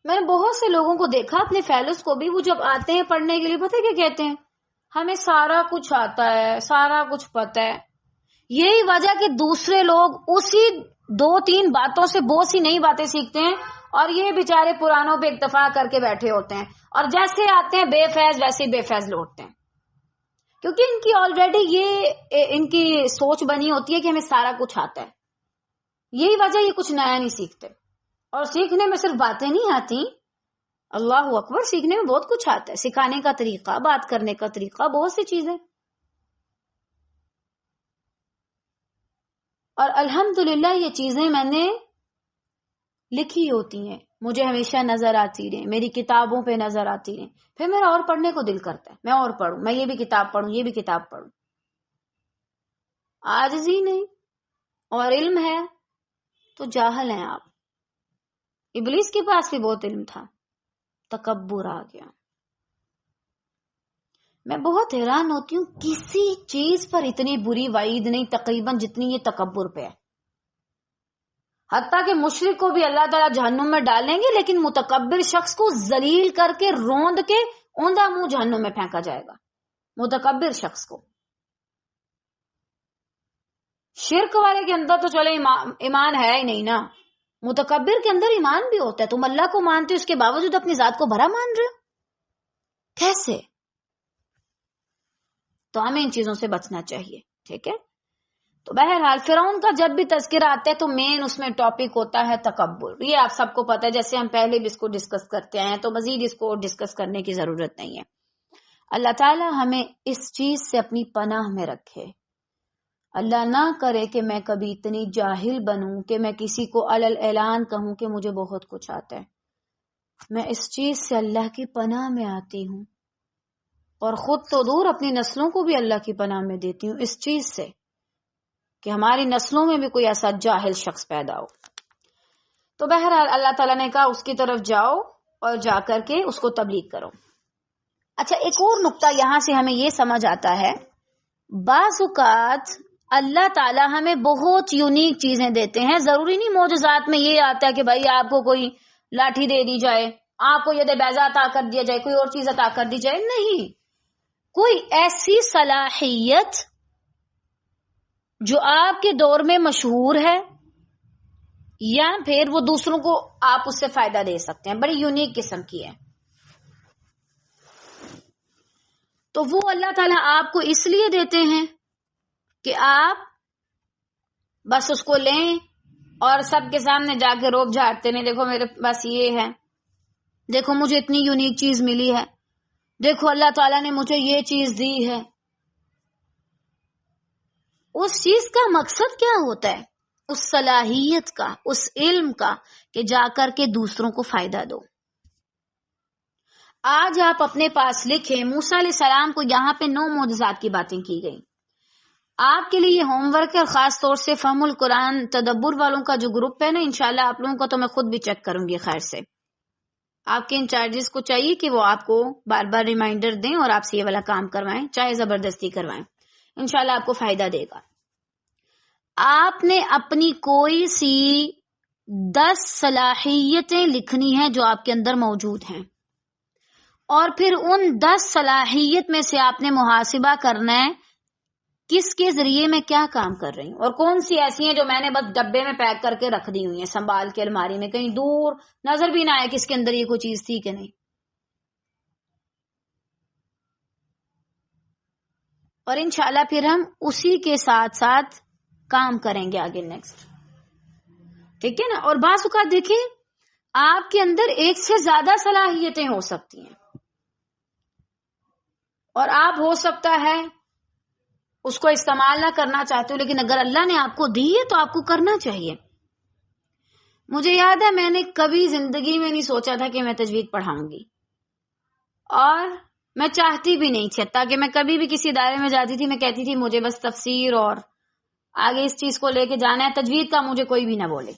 میں نے بہت سے لوگوں کو دیکھا، اپنے فیلوز کو بھی، وہ جب آتے ہیں پڑھنے کے لیے پتہ کیا کہتے ہیں؟ ہمیں سارا کچھ آتا ہے، سارا کچھ پتا ہے. یہی وجہ کہ دوسرے لوگ اسی 2-3 باتوں سے بہت سی نئی باتیں سیکھتے ہیں اور یہ بیچارے پرانوں پہ اکتفا کر کے بیٹھے ہوتے ہیں، اور جیسے آتے ہیں بے فیض ویسے بے فیض لوٹتے ہیں. کیونکہ ان کی آلریڈی یہ ان کی سوچ بنی ہوتی ہے کہ ہمیں سارا کچھ آتا ہے. یہی وجہ یہ کچھ نیا نہیں سیکھتے. اور سیکھنے میں صرف باتیں نہیں آتی، اللہ اکبر، سیکھنے میں بہت کچھ آتا ہے. سکھانے کا طریقہ، بات کرنے کا طریقہ، بہت سی چیزیں. اور الحمدللہ یہ چیزیں میں نے لکھی ہوتی ہیں، مجھے ہمیشہ نظر آتی رہیں، میری کتابوں پہ نظر آتی رہیں. پھر میرا اور پڑھنے کو دل کرتا ہے، میں اور پڑھوں، میں یہ بھی کتاب پڑھوں، یہ بھی کتاب پڑھوں. عاجزی نہیں اور علم ہے تو جاہل ہیں آپ. ابلیس کے پاس بھی بہت علم تھا، تکبر آ گیا. میں بہت حیران ہوتی ہوں، کسی چیز پر اتنی بری وعید نہیں تقریباً جتنی یہ تکبر پہ ہے. حتیٰ کہ مشرک کو بھی اللہ تعالیٰ جہنم میں ڈالیں گے، لیکن متکبر شخص کو ذلیل کر کے، روند کے، اوندا منہ جہنم میں پھینکا جائے گا. متکبر شخص کو. شرک والے کے اندر تو چلے ایمان ہے ہی نہیں نا، متکبر کے اندر ایمان بھی ہوتا ہے. تم اللہ کو مانتے ہو، اس کے باوجود اپنی ذات کو بھرا مان رہے ہو، کیسے؟ تو ہمیں ان چیزوں سے بچنا چاہیے. ٹھیک ہے. تو بہرحال فرعون کا جب بھی تذکرہ آتا ہے تو مین اس میں ٹاپک ہوتا ہے تکبر. یہ آپ سب کو پتہ ہے، جیسے ہم پہلے بھی اس کو ڈسکس کرتے آئے ہیں، تو مزید اس کو ڈسکس کرنے کی ضرورت نہیں ہے. اللہ تعالی ہمیں اس چیز سے اپنی پناہ میں رکھے. اللہ نہ کرے کہ میں کبھی اتنی جاہل بنوں کہ میں کسی کو علل اعلان کہوں کہ مجھے بہت کچھ آتا ہے. میں اس چیز سے اللہ کی پناہ میں آتی ہوں، اور خود تو دور اپنی نسلوں کو بھی اللہ کی پناہ میں دیتی ہوں اس چیز سے کہ ہماری نسلوں میں بھی کوئی ایسا جاہل شخص پیدا ہو. تو بہرحال اللہ تعالیٰ نے کہا اس کی طرف جاؤ اور جا کر کے اس کو تبلیغ کرو. اچھا، ایک اور نقطہ یہاں سے ہمیں یہ سمجھ آتا ہے، بعض اوقات اللہ تعالیٰ ہمیں بہت یونیک چیزیں دیتے ہیں. ضروری نہیں معجزات میں یہ آتا ہے کہ بھائی آپ کو کوئی لاٹھی دے دی جائے، آپ کو یہ بیضا عطا کر دیا جائے، کوئی اور چیز عطا کر دی جائے. نہیں، کوئی ایسی صلاحیت جو آپ کے دور میں مشہور ہے یا پھر وہ دوسروں کو آپ اس سے فائدہ دے سکتے ہیں، بڑی یونیک قسم کی ہے، تو وہ اللہ تعالیٰ آپ کو اس لیے دیتے ہیں کہ آپ بس اس کو لیں اور سب کے سامنے جا کے روب جھاڑتے نہیں، دیکھو میرے پاس یہ ہے، دیکھو مجھے اتنی یونیک چیز ملی ہے، دیکھو اللہ تعالیٰ نے مجھے یہ چیز دی ہے. اس چیز کا مقصد کیا ہوتا ہے؟ اس صلاحیت کا، اس علم کا کہ جا کر کے دوسروں کو فائدہ دو. آج آپ اپنے پاس لکھیں، موسیٰ علیہ السلام کو یہاں پہ 9 معجزات کی باتیں کی گئی. آپ کے لیے یہ ہوم ورک ہے، اور خاص طور سے فہم القرآن تدبر والوں کا جو گروپ ہے نا، انشاءاللہ آپ لوگوں کو تو میں خود بھی چیک کروں گی. خیر سے آپ کے انچارجز کو چاہیے کہ وہ آپ کو بار بار ریمائنڈر دیں اور آپ سے یہ والا کام کروائیں، چاہے زبردستی کروائیں، انشاءاللہ آپ کو فائدہ دے گا. آپ نے اپنی کوئی سی 10 صلاحیتیں لکھنی ہیں جو آپ کے اندر موجود ہیں، اور پھر ان 10 صلاحیت میں سے آپ نے محاسبہ کرنا ہے کس کے ذریعے میں کیا کام کر رہی ہوں، اور کون سی ایسی ہیں جو میں نے بس ڈبے میں پیک کر کے رکھ دی ہوئی ہیں سنبھال کے الماری میں، کہیں دور نظر بھی نہ آئے کس کے اندر یہ کوئی چیز تھی کہ نہیں. اور انشاءاللہ پھر ہم اسی کے ساتھ ساتھ کام کریں گے آگے نیکسٹ، ٹھیک ہے نا. اور بعض اوقات دیکھیں آپ کے اندر ایک سے زیادہ صلاحیتیں ہو سکتی ہیں، اور آپ ہو سکتا ہے اس کو استعمال نہ کرنا چاہتے ہو، لیکن اگر اللہ نے آپ کو دی ہے تو آپ کو کرنا چاہیے. مجھے یاد ہے میں نے کبھی زندگی میں نہیں سوچا تھا کہ میں تجوید پڑھاؤں گی، اور میں چاہتی بھی نہیں تھی. تاکہ میں کبھی بھی کسی دائرے میں جاتی تھی میں کہتی تھی مجھے بس تفسیر اور آگے اس چیز کو لے کے جانا ہے، تجوید کا مجھے کوئی بھی نہ بولے.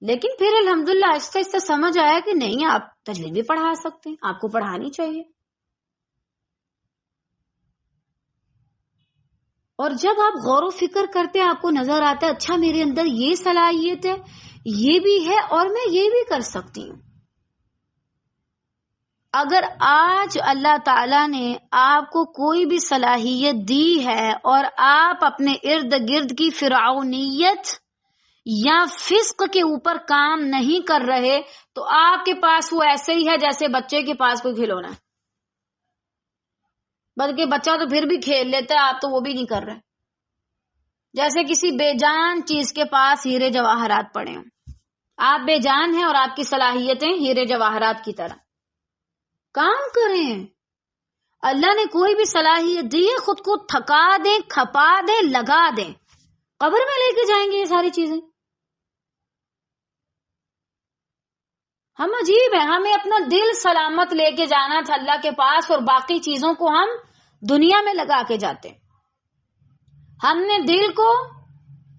لیکن پھر الحمدللہ آہستہ آہستہ سمجھ آیا کہ نہیں، آپ تجوید بھی پڑھا سکتے ہیں، آپ کو پڑھانی چاہیے. اور جب آپ غور و فکر کرتے ہیں آپ کو نظر آتا ہے اچھا میرے اندر یہ صلاحیت ہے، یہ بھی ہے، اور میں یہ بھی کر سکتی ہوں. اگر آج اللہ تعالیٰ نے آپ کو کوئی بھی صلاحیت دی ہے اور آپ اپنے ارد گرد کی فرعونیت یا فسق کے اوپر کام نہیں کر رہے تو آپ کے پاس وہ ایسے ہی ہے جیسے بچے کے پاس کوئی کھلونا ہے، بلکہ بچہ تو پھر بھی کھیل لیتا ہے، آپ تو وہ بھی نہیں کر رہے. جیسے کسی بے جان چیز کے پاس ہیرے جواہرات پڑے ہوں، آپ بے جان ہیں اور آپ کی صلاحیتیں ہیرے جواہرات کی طرح. کام کریں. اللہ نے کوئی بھی صلاحیت دی ہے، خود کو تھکا دیں، کھپا دیں، لگا دیں، قبر میں لے کے جائیں گے یہ ساری چیزیں. ہم عجیب ہیں، ہمیں اپنا دل سلامت لے کے جانا تھا اللہ کے پاس، اور باقی چیزوں کو ہم دنیا میں لگا کے جاتے. ہم نے دل کو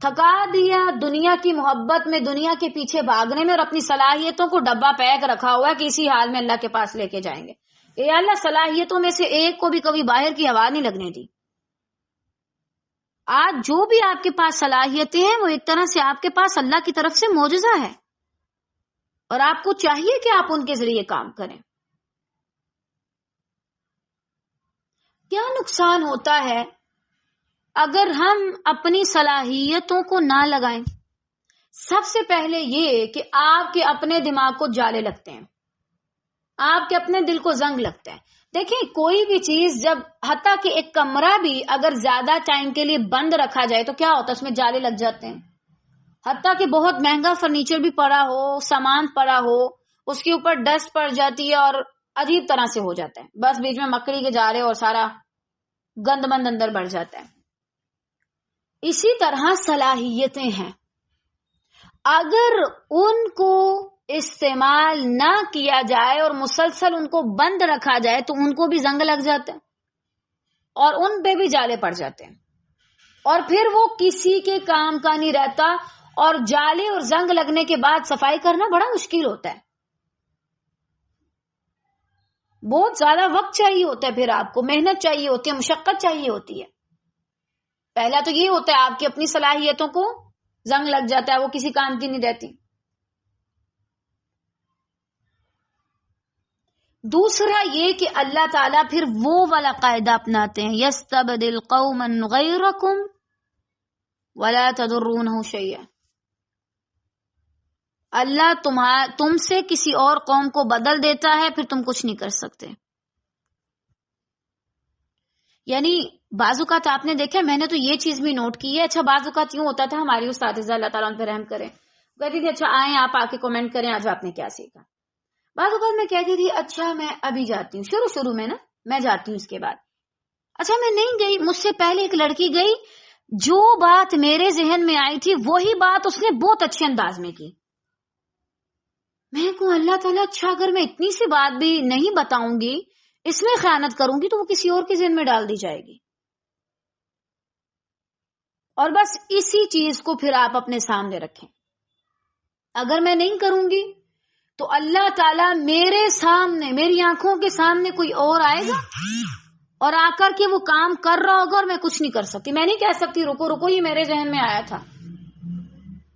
تھکا دیا دنیا کی محبت میں، دنیا کے پیچھے بھاگنے میں، اور اپنی صلاحیتوں کو ڈبہ پیک رکھا ہوا ہے کہ اسی حال میں اللہ کے پاس لے کے جائیں گے. اے اللہ، صلاحیتوں میں سے ایک کو بھی کبھی باہر کی ہوا نہیں لگنے دی. آج جو بھی آپ کے پاس صلاحیتیں ہیں وہ ایک طرح سے آپ کے پاس اللہ کی طرف سے معجزہ ہے، اور آپ کو چاہیے کہ آپ ان کے ذریعے کام کریں. کیا نقصان ہوتا ہے اگر ہم اپنی صلاحیتوں کو نہ لگائیں؟ سب سے پہلے یہ کہ آپ کے اپنے دماغ کو جالے لگتے ہیں، آپ کے اپنے دل کو زنگ لگتا ہے. دیکھیں کوئی بھی چیز جب حتیٰ کہ ایک کمرہ بھی اگر زیادہ ٹائم کے لیے بند رکھا جائے تو کیا ہوتا ہے، اس میں جالے لگ جاتے ہیں. حتیٰ کہ بہت مہنگا فرنیچر بھی پڑا ہو، سامان پڑا ہو، اس کے اوپر ڈسٹ پڑ جاتی ہے اور عجیب طرح سے ہو جاتا ہے، بس بیچ میں مکڑی کے جالے اور سارا گند مند اندر بڑھ جاتا ہے. اسی طرح صلاحیتیں ہیں، اگر ان کو استعمال نہ کیا جائے اور مسلسل ان کو بند رکھا جائے تو ان کو بھی زنگ لگ جاتا ہے اور ان پہ بھی جالے پڑ جاتے ہیں، اور پھر وہ کسی کے کام کا نہیں رہتا، اور جالے اور زنگ لگنے کے بعد صفائی کرنا بڑا مشکل ہوتا ہے. بہت زیادہ وقت چاہیے ہوتا ہے، پھر آپ کو محنت چاہیے ہوتی ہے، مشقت چاہیے ہوتی ہے. پہلا تو یہ ہوتا ہے آپ کی اپنی صلاحیتوں کو زنگ لگ جاتا ہے، وہ کسی کام کی نہیں رہتی. دوسرا یہ کہ اللہ تعالیٰ پھر وہ والا قاعدہ اپناتے ہیں، یستبدل قوما غیرکم ولا تضرونہ شیئا. اللہ تم سے کسی اور قوم کو بدل دیتا ہے، پھر تم کچھ نہیں کر سکتے. یعنی بعض اوقات آپ نے دیکھا، میں نے تو یہ چیز بھی نوٹ کی ہے. اچھا بعض اوقات یوں ہوتا تھا، ہماری اساتذہ اللہ تعالیٰ ان پہ رحم کریں، کہتی تھی اچھا آئیں آپ آ کے کمنٹ کریں آج آپ نے کیا سیکھا. بعض اوقات میں کہتی تھی اچھا میں ابھی جاتی ہوں، شروع میں نا میں جاتی ہوں، اس کے بعد اچھا میں نہیں گئی، مجھ سے پہلے ایک لڑکی گئی، جو بات میرے ذہن میں آئی تھی وہی بات اس نے بہت اچھے انداز میں کی. میں کہوں اللہ تعالیٰ اچھا اگر میں اتنی سی بات بھی نہیں بتاؤں گی، اس میں خیانت کروں گی تو وہ کسی اور کے ذہن میں ڈال دی جائے گی. اور بس اسی چیز کو پھر آپ اپنے سامنے رکھیں. اگر میں نہیں کروں گی تو اللہ تعالیٰ میرے سامنے، میری آنکھوں کے سامنے کوئی اور آئے گا اور آ کر کے وہ کام کر رہا ہوگا اور میں کچھ نہیں کر سکتی. میں نہیں کہہ سکتی رکو یہ میرے ذہن میں آیا تھا،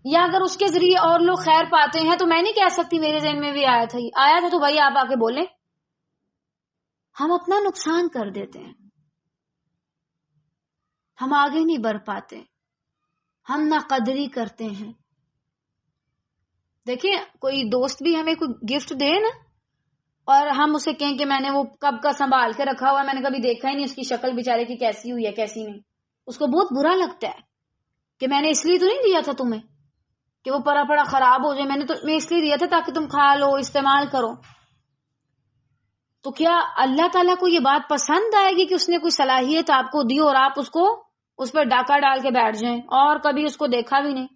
یا اگر اس کے ذریعے اور لوگ خیر پاتے ہیں تو میں نہیں کہہ سکتی میرے ذہن میں بھی آیا تھا تو بھائی آپ آ کے بولیں. ہم اپنا نقصان کر دیتے ہیں، ہم آگے نہیں بڑھ پاتے، ہم ناقدری کرتے ہیں. دیکھیں کوئی دوست بھی ہمیں کوئی گفٹ دے نا اور ہم اسے کہیں کہ میں نے وہ کب کا سنبھال کے رکھا ہوا، میں نے کبھی دیکھا ہی نہیں اس کی شکل بیچارے کی کیسی ہوئی ہے کیسی نہیں، اس کو بہت برا لگتا ہے کہ میں نے اس لیے تو نہیں دیا تھا تمہیں کہ وہ پڑا پڑا خراب ہو جائے، میں اس لیے دیا تھا تاکہ تم کھا لو استعمال کرو. تو کیا اللہ تعالیٰ کو یہ بات پسند آئے گی کہ اس نے کوئی صلاحیت آپ کو دی اور آپ اس پر ڈاکہ ڈال کے بیٹھ جائیں اور کبھی اس کو دیکھا بھی نہیں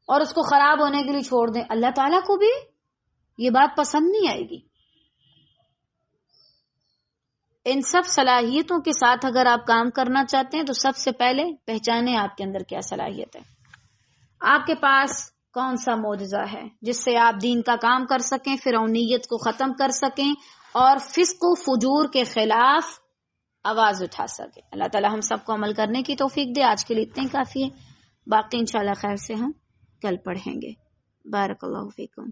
اور اس کو خراب ہونے کے لیے چھوڑ دیں؟ اللہ تعالیٰ کو بھی یہ بات پسند نہیں آئے گی. ان سب صلاحیتوں کے ساتھ اگر آپ کام کرنا چاہتے ہیں تو سب سے پہلے پہچانیں آپ کے اندر کیا صلاحیت ہے، آپ کے پاس کون سا معجزہ ہے جس سے آپ دین کا کام کر سکیں، فرعونیت کو ختم کر سکیں اور فسق و فجور کے خلاف آواز اٹھا سکیں. اللہ تعالی ہم سب کو عمل کرنے کی توفیق دے. آج کے لیے اتنے کافی ہے، باقی انشاءاللہ خیر سے ہم کل پڑھیں گے. بارک اللہ فیکم.